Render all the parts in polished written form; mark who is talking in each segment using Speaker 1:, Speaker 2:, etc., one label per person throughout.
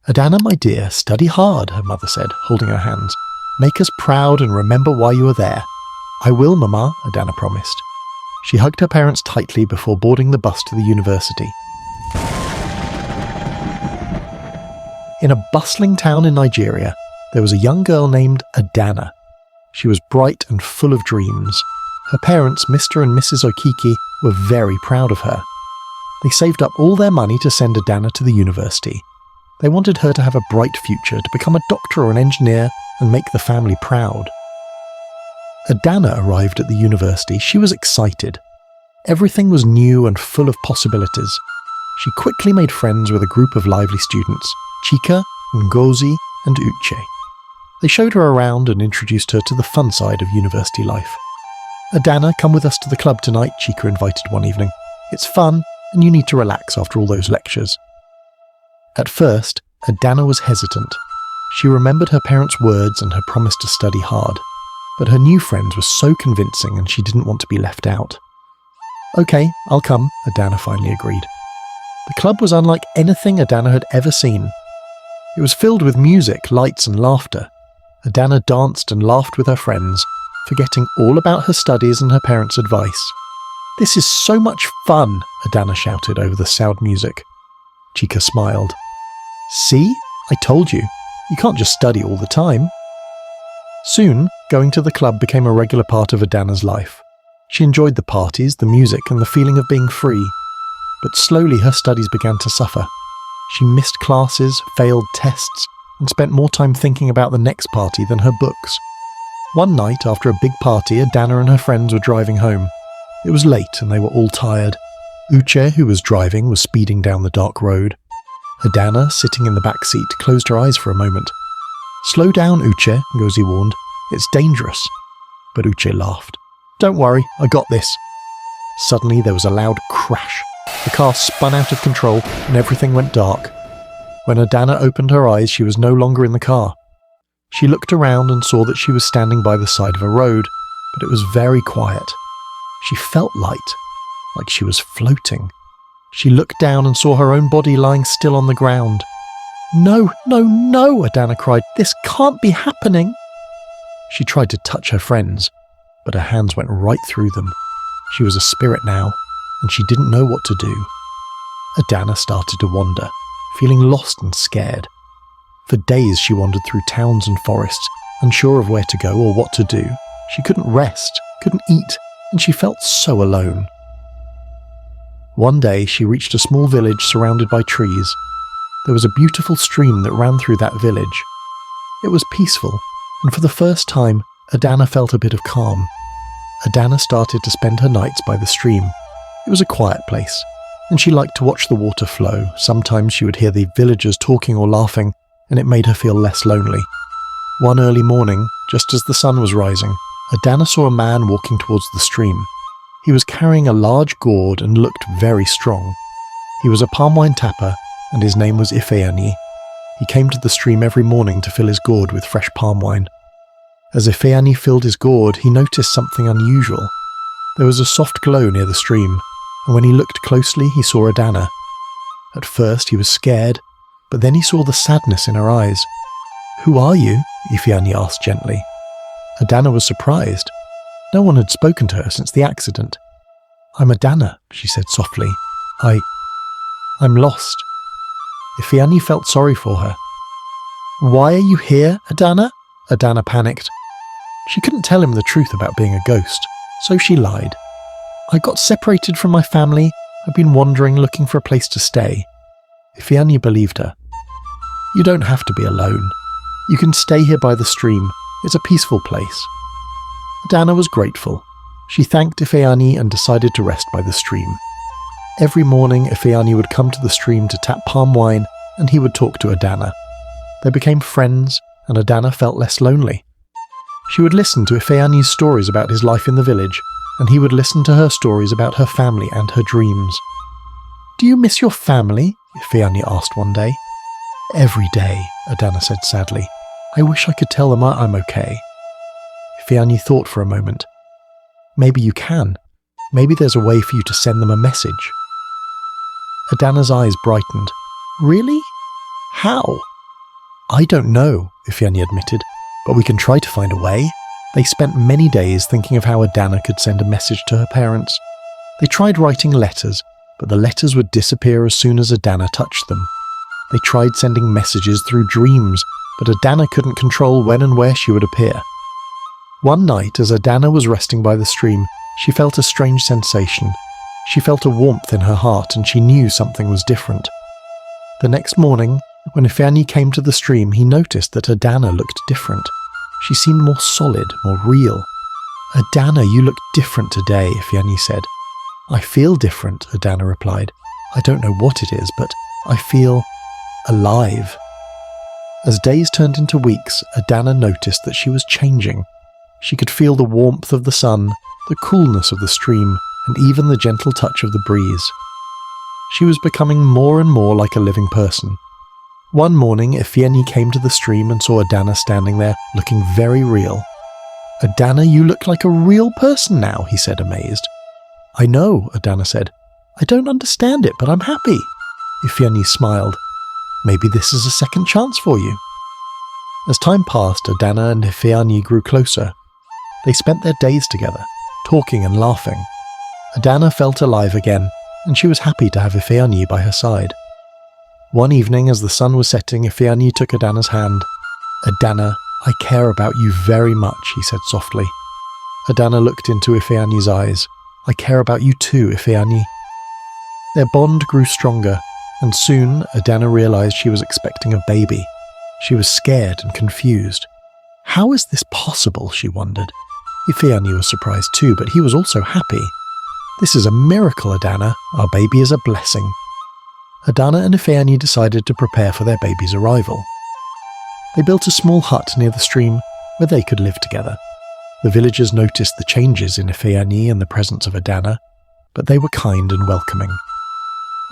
Speaker 1: "Adanna, my dear, study hard," her mother said, holding her hands. "Make us proud and remember why you were there." "I will, Mama," Adanna promised. She hugged her parents tightly before boarding the bus to the university. In a bustling town in Nigeria, there was a young girl named Adanna. She was bright and full of dreams. Her parents, Mr. and Mrs. Okeke, were very proud of her. They saved up all their money to send Adanna to the university. They wanted her to have a bright future, to become a doctor or an engineer and make the family proud. Adanna arrived at the university. She was excited. Everything was new and full of possibilities. She quickly made friends with a group of lively students, Chika, Ngozi, and Uche. They showed her around and introduced her to the fun side of university life. "Adanna, come with us to the club tonight," Chika invited one evening. "It's fun, and you need to relax after all those lectures." At first, Adanna was hesitant. She remembered her parents' words and her promise to study hard. But her new friends were so convincing and she didn't want to be left out. "Okay, I'll come," Adanna finally agreed. The club was unlike anything Adanna had ever seen. It was filled with music, lights and laughter. Adanna danced and laughed with her friends, forgetting all about her studies and her parents' advice. "This is so much fun," Adanna shouted over the loud music. Chika smiled. "See? I told you. You can't just study all the time." Soon, going to the club became a regular part of Adanna's life. She enjoyed the parties, the music, and the feeling of being free. But slowly her studies began to suffer. She missed classes, failed tests, and spent more time thinking about the next party than her books. One night, after a big party, Adanna and her friends were driving home. It was late and they were all tired. Uche, who was driving, was speeding down the dark road. Adanna, sitting in the back seat, closed her eyes for a moment. "Slow down, Uche," Ngozi warned. "It's dangerous." But Uche laughed. "Don't worry, I got this." Suddenly there was a loud crash. The car spun out of control and everything went dark. When Adanna opened her eyes, she was no longer in the car. She looked around and saw that she was standing by the side of a road, but it was very quiet. She felt light, like she was floating. She looked down and saw her own body lying still on the ground. "No, no, no," Adanna cried. "This can't be happening." She tried to touch her friends, but her hands went right through them. She was a spirit now, and she didn't know what to do. Adanna started to wander, feeling lost and scared. For days she wandered through towns and forests, unsure of where to go or what to do. She couldn't rest, couldn't eat, and she felt so alone. One day she reached a small village surrounded by trees. There was a beautiful stream that ran through that village. It was peaceful, and for the first time, Adanna felt a bit of calm. Adanna started to spend her nights by the stream. It was a quiet place, and she liked to watch the water flow. Sometimes she would hear the villagers talking or laughing, and it made her feel less lonely. One early morning, just as the sun was rising, Adanna saw a man walking towards the stream. He was carrying a large gourd and looked very strong. He was a palm wine tapper, and his name was Ifeanyi. He came to the stream every morning to fill his gourd with fresh palm wine. As Ifeanyi filled his gourd, he noticed something unusual. There was a soft glow near the stream, and when he looked closely, he saw Adanna. At first he was scared, but then he saw the sadness in her eyes. "Who are you?" Ifeanyi asked gently. Adanna was surprised. No one had spoken to her since the accident. "I'm Adanna," she said softly. I'm lost." Ifeanyi felt sorry for her. "Why are you here, Adanna?" Adanna panicked. She couldn't tell him the truth about being a ghost, so she lied. "I got separated from my family. I've been wandering, looking for a place to stay." Ifeanyi believed her. "You don't have to be alone. You can stay here by the stream. It's a peaceful place." Adanna was grateful. She thanked Ifeanyi and decided to rest by the stream. Every morning, Ifeanyi would come to the stream to tap palm wine, and he would talk to Adanna. They became friends, and Adanna felt less lonely. She would listen to Ifeanyi's stories about his life in the village, and he would listen to her stories about her family and her dreams. "Do you miss your family?" Ifeanyi asked one day. "Every day," Adanna said sadly. "I wish I could tell them I'm okay." Ifeanyi thought for a moment. "Maybe you can. Maybe there's a way for you to send them a message." Adanna's eyes brightened. "Really? How?" I don't know, Ifeanyi admitted, but we can try to find a way. They spent many days thinking of how Adanna could send a message to her parents. They tried writing letters, but the letters would disappear as soon as Adanna touched them. They tried sending messages through dreams, but Adanna couldn't control when and where she would appear. One night, as Adanna was resting by the stream, she felt a strange sensation. She felt a warmth in her heart, and she knew something was different. The next morning, when Ifeanyi came to the stream, he noticed that Adanna looked different. She seemed more solid, more real. "Adanna, you look different today," Ifeanyi said. "I feel different," Adanna replied. "I don't know what it is, but I feel alive." As days turned into weeks, Adanna noticed that she was changing. She could feel the warmth of the sun, the coolness of the stream, and even the gentle touch of the breeze. She was becoming more and more like a living person. One morning, Ifeanyi came to the stream and saw Adanna standing there, looking very real. "Adanna, you look like a real person now," he said, amazed. "I know," Adanna said. "I don't understand it, but I'm happy." Ifeanyi smiled. "Maybe this is a second chance for you." As time passed, Adanna and Ifeanyi grew closer. They spent their days together, talking and laughing. Adanna felt alive again, and she was happy to have Ifeanyi by her side. One evening, as the sun was setting, Ifeanyi took Adanna's hand. "Adanna, I care about you very much," he said softly. Adanna looked into Ifeanyi's eyes. "I care about you too, Ifeanyi." Their bond grew stronger, and soon Adanna realized she was expecting a baby. She was scared and confused. How is this possible, she wondered. Ifeanyi was surprised too, but he was also happy. "This is a miracle, Adanna. Our baby is a blessing." Adanna and Ifeanyi decided to prepare for their baby's arrival. They built a small hut near the stream where they could live together. The villagers noticed the changes in Ifeanyi and the presence of Adanna, but they were kind and welcoming.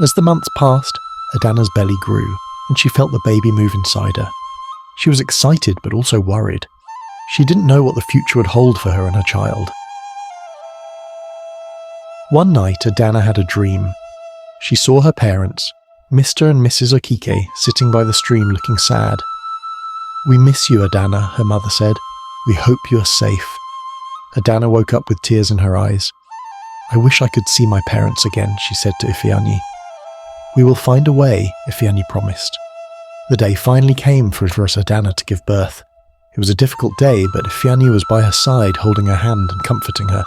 Speaker 1: As the months passed, Adanna's belly grew, and she felt the baby move inside her. She was excited but also worried. She didn't know what the future would hold for her and her child. One night, Adanna had a dream. She saw her parents, Mr. and Mrs. Okeke, sitting by the stream looking sad. "We miss you, Adanna," her mother said. "We hope you are safe." Adanna woke up with tears in her eyes. "I wish I could see my parents again," she said to Ifeanyi. "We will find a way," Ifeanyi promised. The day finally came for Adanna to give birth. It was a difficult day, but Ifeanyi was by her side, holding her hand and comforting her.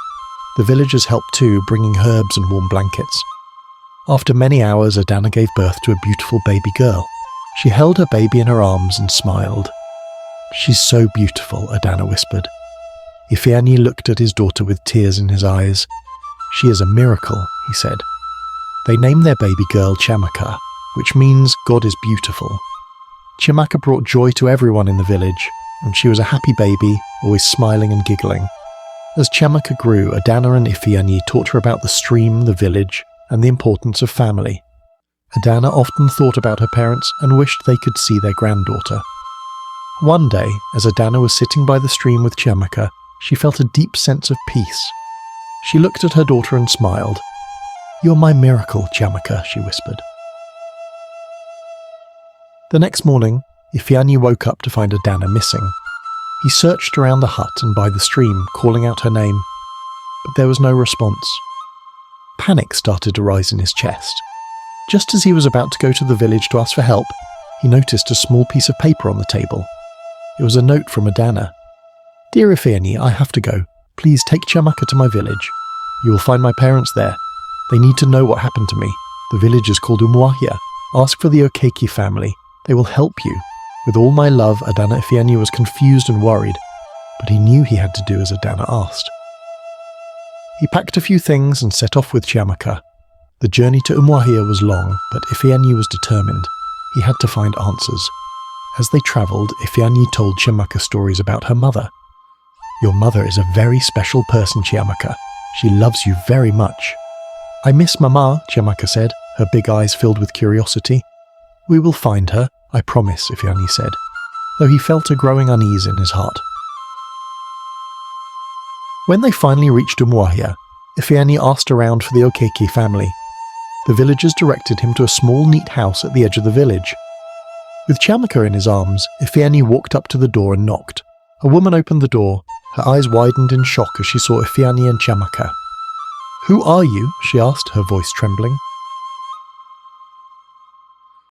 Speaker 1: The villagers helped too, bringing herbs and warm blankets. After many hours, Adanna gave birth to a beautiful baby girl. She held her baby in her arms and smiled. "She's so beautiful," Adanna whispered. Ifeanyi looked at his daughter with tears in his eyes. "She is a miracle," he said. They named their baby girl Chiamaka, which means God is beautiful. Chiamaka brought joy to everyone in the village, and she was a happy baby, always smiling and giggling. As Chiamaka grew, Adanna and Ifeanyi taught her about the stream, the village, and the importance of family. Adanna often thought about her parents and wished they could see their granddaughter. One day, as Adanna was sitting by the stream with Chiamaka, she felt a deep sense of peace. She looked at her daughter and smiled. "You're my miracle, Chiamaka," she whispered. The next morning, Ifeanyi woke up to find Adanna missing. He searched around the hut and by the stream, calling out her name, but there was no response. Panic started to rise in his chest. Just as he was about to go to the village to ask for help, he noticed a small piece of paper on the table. It was a note from Adanna. "Dear Ifeanyi, I have to go. Please take Chiamaka to my village. You will find my parents there. They need to know what happened to me. The village is called Umuahia. Ask for the Okeke family. They will help you. With all my love." Adanna. Ifeanyi was confused and worried, but he knew he had to do as Adanna asked. He packed a few things and set off with Chiamaka. The journey to Umuahia was long, but Ifeanyi was determined. He had to find answers. As they travelled, Ifeanyi told Chiamaka stories about her mother. "Your mother is a very special person, Chiamaka. She loves you very much." "I miss Mama," Chiamaka said, her big eyes filled with curiosity. "We will find her, I promise," Ifeanyi said, though he felt a growing unease in his heart. When they finally reached Umuahia, Ifeanyi asked around for the Okeke family. The villagers directed him to a small, neat house at the edge of the village. With Chiamaka in his arms, Ifeanyi walked up to the door and knocked. A woman opened the door. Her eyes widened in shock as she saw Ifeanyi and Chiamaka. "Who are you?" she asked, her voice trembling.